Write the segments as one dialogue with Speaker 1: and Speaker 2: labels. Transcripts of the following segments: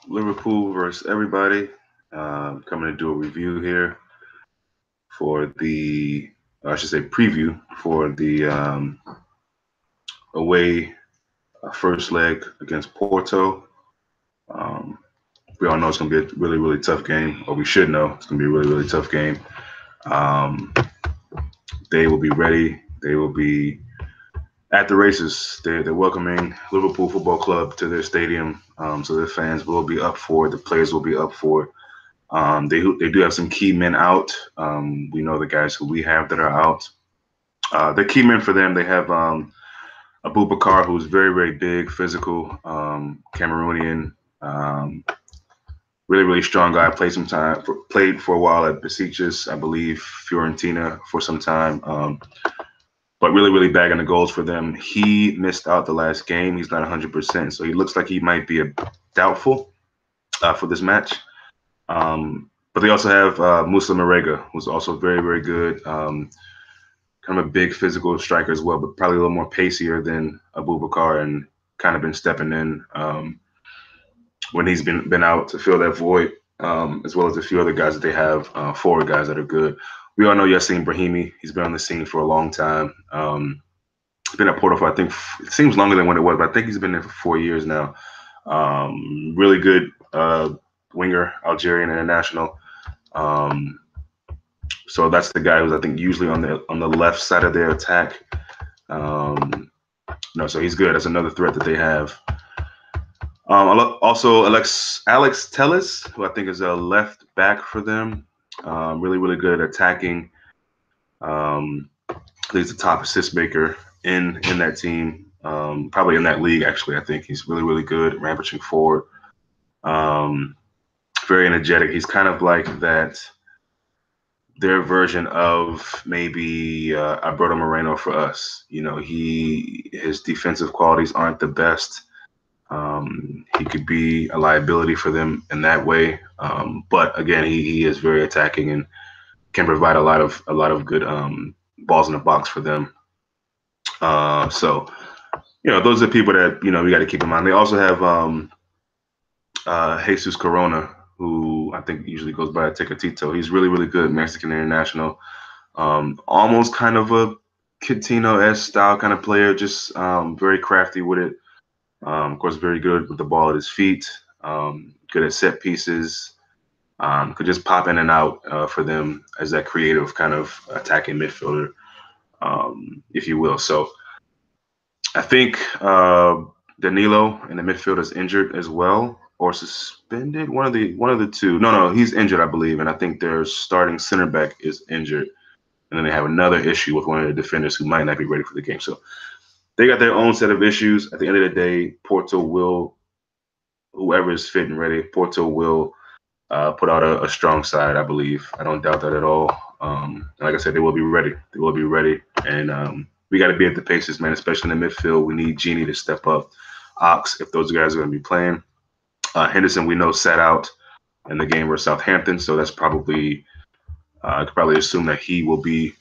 Speaker 1: Liverpool versus everybody. Coming to do a review here for the, I should say, preview for the away first leg against Porto. Um, we all know it's going to be a really, really tough game, or we should know it's going to be a really, really tough game. Um, they will be ready. They will be at the races. They're welcoming Liverpool Football Club to their stadium, so their fans will be up for it. The players will be up for it. They do have some key men out. We know the guys who we have that are out. The key men for them, they have Abubakar, who's very, very big, physical, Cameroonian, um, really, really strong guy. Played for a while at Besiktas, I believe, Fiorentina for some time. But really, really bagging the goals for them. He missed out the last game. He's not 100%, so he looks like he might be a doubtful for this match. But they also have Musa Marega, who's also very, very good. Kind of a big physical striker as well, but probably a little more pacier than Abubakar and kind of been stepping in when he's been out to fill that void, as well as a few other guys that they have, forward guys that are good. We all know Yassin Brahimi. He's been on the scene for a long time. He's been at Porto for, I think, it seems longer than what it was, but I think he's been there for 4 years now. Really good winger, Algerian international. Um, so that's the guy who's, I think, usually on the left side of their attack. Um, no, so he's good. That's another threat that they have. Also, Alex Telles, who I think is a left back for them. Really, really good at attacking. He's the top assist maker in that team. Probably in that league, actually. I think he's really, really good, rampaging forward. Um, Very energetic. He's kind of like that their version of maybe Alberto Moreno for us. You know, his defensive qualities aren't the best. He could be a liability for them in that way. But again, he is very attacking and can provide a lot of good balls in the box for them. So those are people that we got to keep in mind. They also have Jesus Corona, who I think usually goes by Tecatito. He's really, really good, Mexican international. Almost kind of a Coutinho-esque style kind of player, just very crafty with it. Of course, very good with the ball at his feet. Good at set pieces. Could just pop in and out for them as that creative kind of attacking midfielder, if you will. So I think Danilo in the midfield is injured as well or suspended. One of the two. No, he's injured, I believe, and I think their starting center back is injured. And then they have another issue with one of the defenders who might not be ready for the game. So they got their own set of issues. At the end of the day, Porto will, whoever is fit and ready, Porto will put out a strong side, I believe. I don't doubt that at all. Like I said, they will be ready. They will be ready. And we got to be at the paces, man, especially in the midfield. We need Genie to step up. Ox, if those guys are going to be playing. Henderson, we know, sat out in the game versus Southampton. So that's probably, I could probably assume that he will be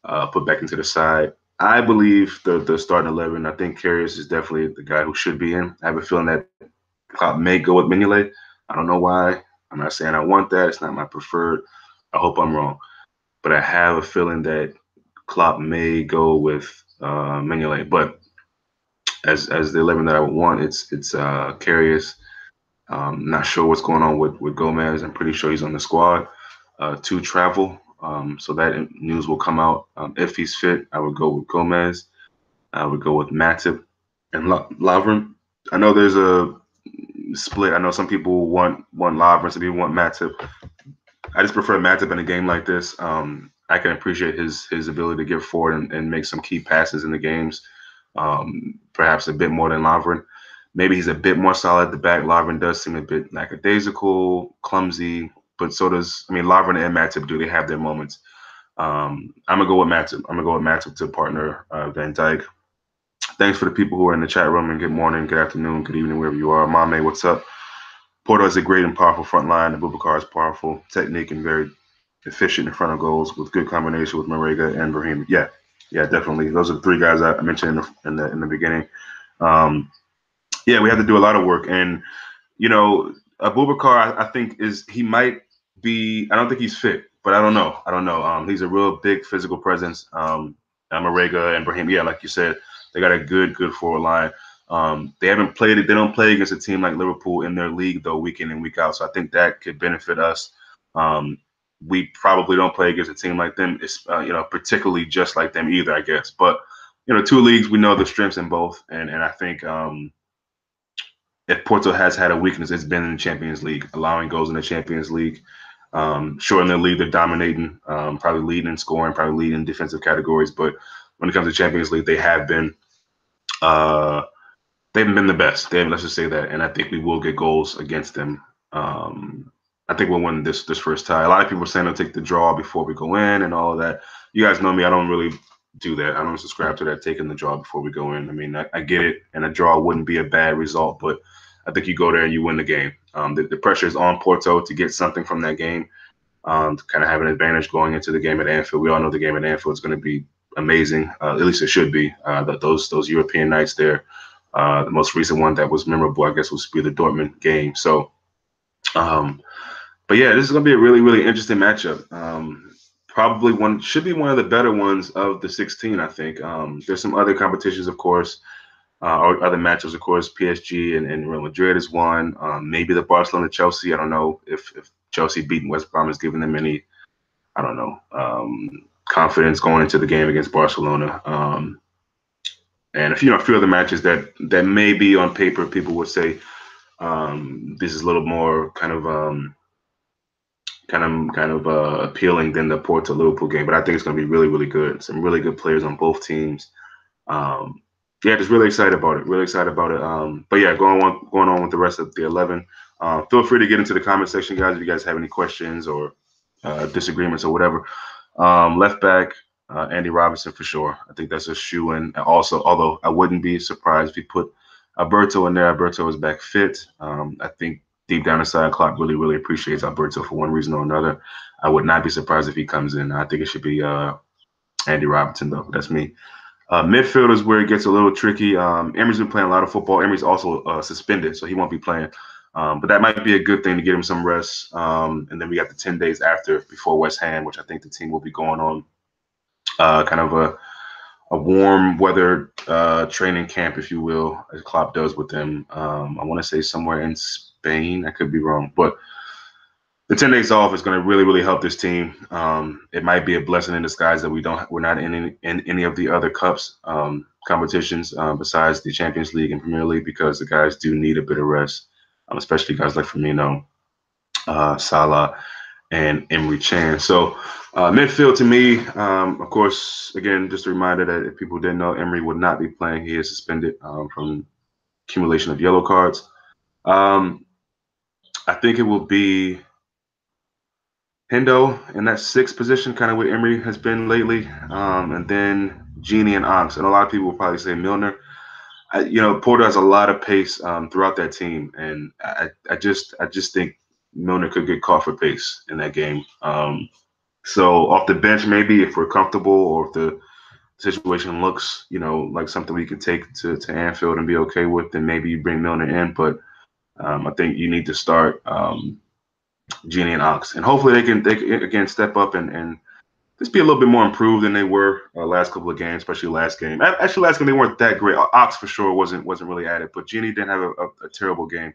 Speaker 1: put back into the side. I believe the starting 11, I think Karius is definitely the guy who should be in. I have a feeling that Klopp may go with Mignolet. I don't know why. I'm not saying I want that. It's not my preferred. I hope I'm wrong. But I have a feeling that Klopp may go with Mignolet. But as the 11 that I would want, it's Karius. Not sure what's going on with Gomez. I'm pretty sure he's on the squad to travel. So that news will come out. If he's fit, I would go with Gomez. I would go with Matip and Lovren. I know there's a split. I know some people want Lovren, some people want Matip. I just prefer Matip in a game like this. I can appreciate his ability to get forward and make some key passes in the games. Perhaps a bit more than Lovren. Maybe he's a bit more solid at the back. Lovren does seem a bit lackadaisical, clumsy, but so does, Lovren and Matip do. They have their moments. I'm gonna go with Matip. I'm gonna go with Matip to partner Van Dijk. Thanks for the people who are in the chat room, and good morning, good afternoon, good evening, wherever you are. Mame, what's up? Porto has a great and powerful front line. Abubakar is powerful, technique, and very efficient in front of goals with good combination with Marega and Brahim. Yeah, definitely. Those are the three guys I mentioned in the beginning. Yeah, we have to do a lot of work, and you know, Abubakar, I think he might be. I don't think he's fit, but I don't know. I don't know. He's a real big physical presence. Marega and Brahim, yeah, like you said, they got a good forward line. They haven't played it. They don't play against a team like Liverpool in their league though, week in and week out. So I think that could benefit us. Um, we probably don't play against a team like them, particularly just like them either, I guess. But two leagues, we know the strengths in both, and I think if Porto has had a weakness, it's been in the Champions League, allowing goals in the Champions League. Sure, in the league, they're dominating, probably leading in scoring, probably leading in defensive categories. But when it comes to Champions League, uh, they haven't been the best. Let's just say that. And I think we will get goals against them. I think we'll win this first tie. A lot of people are saying they'll take the draw before we go in and all of that. You guys know me. I don't really do that. I don't subscribe to that, taking the draw before we go in. I mean, I get it, and a draw wouldn't be a bad result, but I think you go there and you win the game. The pressure is on Porto to get something from that game, to kind of have an advantage going into the game at Anfield. We all know the game at Anfield is going to be amazing. At least it should be. Those European nights there. The most recent one that was memorable, I guess, was be the Dortmund game. So, but yeah, this is going to be a really interesting matchup. Probably should be one of the better ones of the 16. I think. There's some other competitions, of course. Or other matchups, of course, PSG and Real Madrid is one. Maybe the Barcelona Chelsea. I don't know if Chelsea beating West Brom is giving them any, I don't know, confidence going into the game against Barcelona. And a few other matches that maybe on paper people would say this is a little more appealing than the Porto Liverpool game. But I think it's going to be really good. Some really good players on both teams. Yeah, just really excited about it. Really excited about it. But yeah, going on with the rest of the 11. Feel free to get into the comment section, guys, if you guys have any questions or disagreements or whatever. Left back, Andy Robinson for sure. I think that's a shoe in. Also, although I wouldn't be surprised if he put Alberto in there. Alberto is back fit. I think deep down inside, Klopp really appreciates Alberto for one reason or another. I would not be surprised if he comes in. I think it should be Andy Robinson, though. That's me. Midfield is where it gets a little tricky. Emery's been playing a lot of football. Emery's also suspended, so he won't be playing. But that might be a good thing to get him some rest. And then we got the 10 days before West Ham, which I think the team will be going on kind of a warm weather training camp, if you will, as Klopp does with them. I want to say somewhere in Spain. I could be wrong, but the 10 days off is going to really help this team. It might be a blessing in disguise that we're not in any of the other cups competitions besides the Champions League and Premier League, because the guys do need a bit of rest, especially guys like Firmino, Salah, and Emre Can. So midfield to me, of course, again, just a reminder that if people didn't know, Emery would not be playing. He is suspended from accumulation of yellow cards. I think it will be Hendo in that sixth position, kind of what Emery has been lately, and then Genie and Ox. And a lot of people will probably say Milner. Porter has a lot of pace throughout that team, and I just think Milner could get caught for pace in that game. So off the bench, maybe if we're comfortable, or if the situation looks, like something we could take to Anfield and be okay with, then maybe you bring Milner in. But I think you need to start Genie and Ox, and hopefully they can again step up and just be a little bit more improved than they were last couple of games, especially last game. Actually, last game they weren't that great. Ox for sure wasn't really at it, but Genie didn't have a terrible game.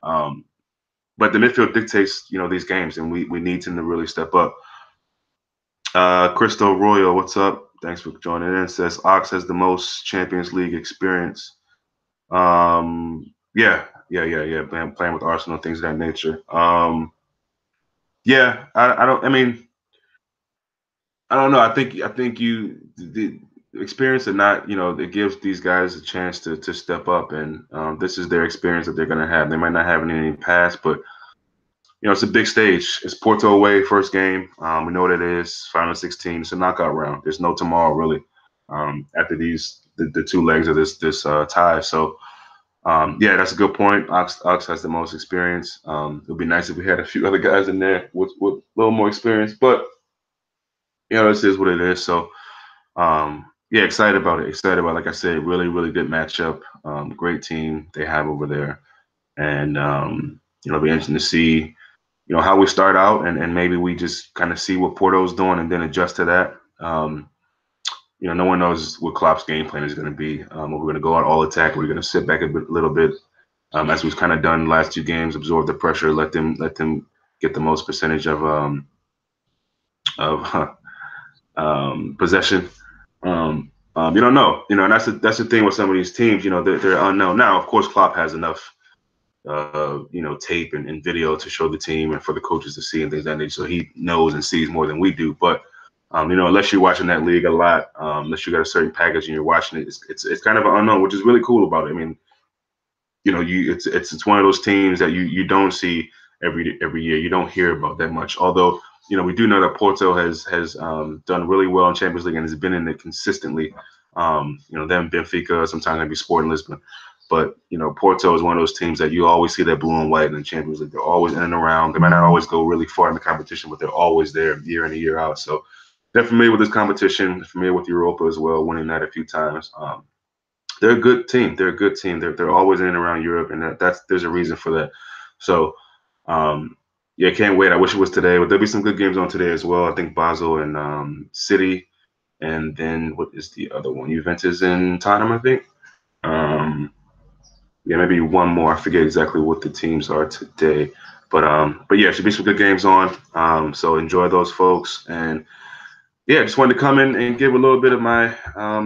Speaker 1: But the midfield dictates these games, and we need him to really step up. Crystal Royal, what's up? Thanks for joining in. Says Ox has the most Champions League experience. Yeah. Playing with Arsenal, things of that nature. Yeah, I don't. I mean, I don't know. I think the experience or not, it gives these guys a chance to step up, and this is their experience that they're going to have. They might not have any past, but it's a big stage. It's Porto away, first game. We know what it is. Final 16. It's a knockout round. There's no tomorrow really. After the two legs of this tie, so. Yeah, that's a good point. Ox has the most experience. It would be nice if we had a few other guys in there with a little more experience, but this is what it is. So, yeah, excited about it. Like I said, really good matchup. Great team they have over there, and it'll be interesting to see how we start out, and maybe we just kind of see what Porto's doing and then adjust to that. No one knows what Klopp's game plan is going to be. Are we going to go out all attack? We're going to sit back a little bit, as we've kind of done the last two games, absorb the pressure, let them get the most percentage of possession. You don't know, and that's the thing with some of these teams. They're unknown. Now, of course, Klopp has enough tape and video to show the team and for the coaches to see and things like that. So he knows and sees more than we do. But unless you're watching that league a lot, unless you got a certain package and you're watching it, it's kind of an unknown, which is really cool about it. I mean, it's one of those teams that you don't see every year. You don't hear about that much. Although we do know that Porto has done really well in Champions League and has been in it consistently. Them Benfica, sometimes maybe Sporting Lisbon. But Porto is one of those teams that you always see that blue and white in the Champions League. They're always in and around. They might not always go really far in the competition, but they're always there year in and year out. So they're familiar with this competition, familiar with Europa as well, winning that a few times. They're a good team. They're always in and around Europe, and there's a reason for that. So yeah, can't wait. I wish it was today, but there'll be some good games on today as well. I think Basel and City, and then what is the other one? Juventus and Tottenham, I think. Yeah, maybe one more. I forget exactly what the teams are today, but yeah, should be some good games on. So enjoy those, folks, and yeah, just wanted to come in and give a little bit of my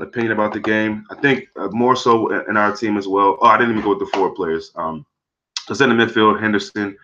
Speaker 1: opinion about the game. I think more so in our team as well. Oh, I didn't even go with the forward players. So it's in the midfield: Henderson,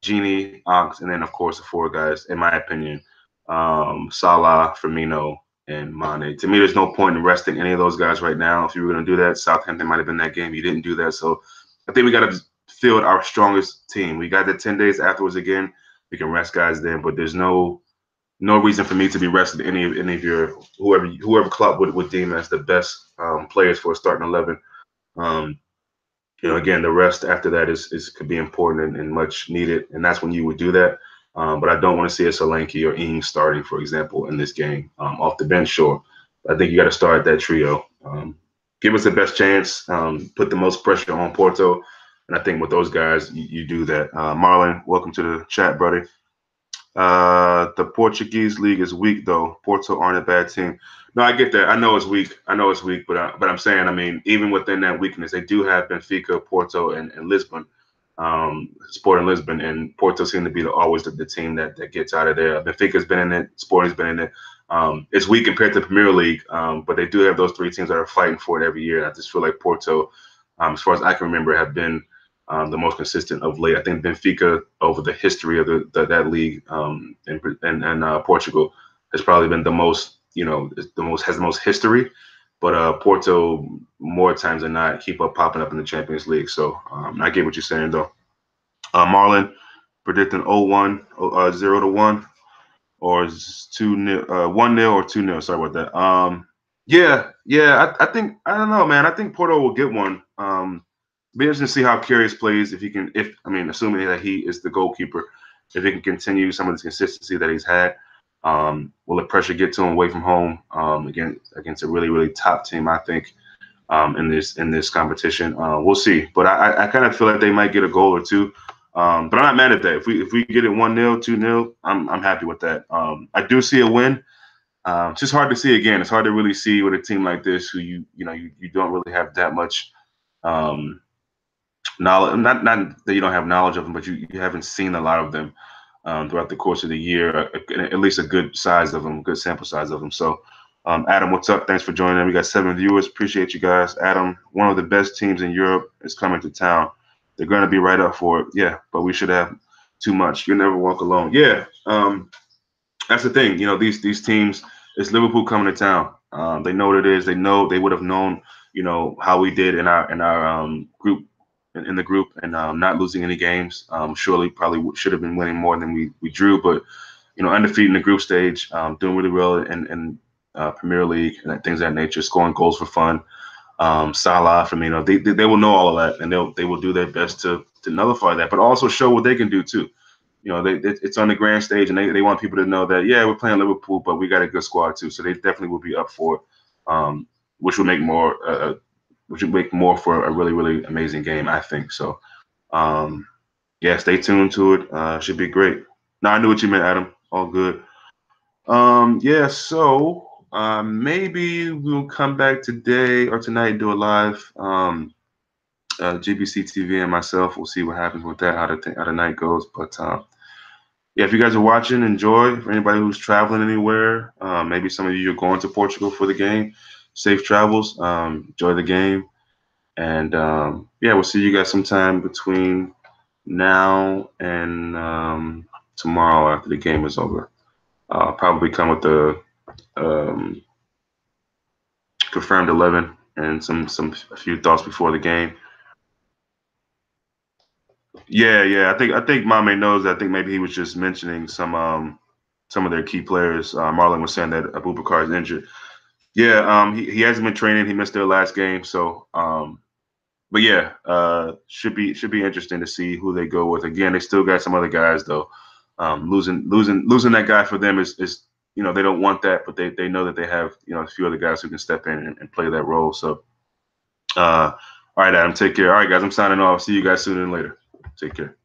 Speaker 1: Genie, Ox, and then of course the four guys, in my opinion, Salah, Firmino, and Mane. To me, there's no point in resting any of those guys right now. If you were going to do that, Southampton might have been that game. You didn't do that, so I think we got to field our strongest team. We got the 10 days afterwards again. We can rest guys then, but there's no reason for me to be resting any of your whoever Klopp would deem as the best players for a starting 11. Again, the rest after that is could be important and much needed, and that's when you would do that. But I don't want to see a Solanke or Ings starting, for example, in this game off the bench. Sure, I think you got to start that trio. Give us the best chance. Put the most pressure on Porto, and I think with those guys, you do that. Marlon, welcome to the chat, buddy. The Portuguese league is weak, though. Porto aren't a bad team. No, I get that. I know it's weak. But I'm saying, I mean, even within that weakness, they do have Benfica, Porto, and Lisbon, Sporting Lisbon, and Porto seem to be always the team that gets out of there. Benfica's been in it. Sporting's been in it. It's weak compared to the Premier League, but they do have those three teams that are fighting for it every year. I just feel like Porto, as far as I can remember, have been the most consistent of late. I think Benfica, over the history of that league in Portugal, has probably been the most, has the most history. But Porto, more times than not, keep popping up in the Champions League. So I get what you're saying, though. Marlon predicting 0-1, 0-1, or 2-0, 1-0 or 2-0. Sorry about that. Yeah. I think, I don't know, man. I think Porto will get one. Be interesting to see how Karius plays. Assuming that he is the goalkeeper, if he can continue some of the consistency that he's had. Will the pressure get to him away from home against a really, really top team? I think in this competition, we'll see. But I kind of feel like they might get a goal or two. But I'm not mad at that. If we get it 1-0, 2-0, I'm happy with that. I do see a win. It's just hard to see again. It's hard to really see with a team like this who you don't really have that much knowledge. Not that you don't have knowledge of them, but you haven't seen a lot of them throughout the course of the year. At least a good size of them, good sample size of them. So, Adam, what's up? Thanks for joining. We got 7 viewers. Appreciate you guys. Adam, one of the best teams in Europe is coming to town. They're going to be right up for it. Yeah, but we should have too much. You'll never walk alone. Yeah, that's the thing. These teams. It's Liverpool coming to town. They know what it is. They know they would have known. How we did in our group. In the group and not losing any games. Surely probably should have been winning more than we drew, but undefeated in the group stage, doing really well in Premier League and things of that nature, scoring goals for fun. Salah, Firmino, they will know all of that, and they will do their best to nullify that, but also show what they can do too. It's on the grand stage, and they want people to know that we're playing Liverpool, but we got a good squad too, so they definitely will be up for it, which will make more for a really, really amazing game, I think. So, Yeah, stay tuned to it. Should be great. No, I knew what you meant, Adam. All good. Yeah, so maybe we'll come back today or tonight and do a live. GBC TV and myself, we'll see what happens with that, how the night goes. But yeah, if you guys are watching, enjoy. For anybody who's traveling anywhere, maybe some of you are going to Portugal for the game. Safe travels. Enjoy the game. And yeah, we'll see you guys sometime between now and tomorrow after the game is over. Probably come with the um, confirmed 11 and a few thoughts before the game. Yeah, yeah. I think Mame knows. I think maybe he was just mentioning some of their key players. Marlon was saying that Abubakar is injured. Yeah, he hasn't been training. He missed their last game, so but yeah, should be interesting to see who they go with. Again, they still got some other guys though. Losing that guy for them is they don't want that, but they know that they have a few other guys who can step in and play that role. So all right, Adam, take care. All right, guys, I'm signing off. See you guys sooner than later. Take care.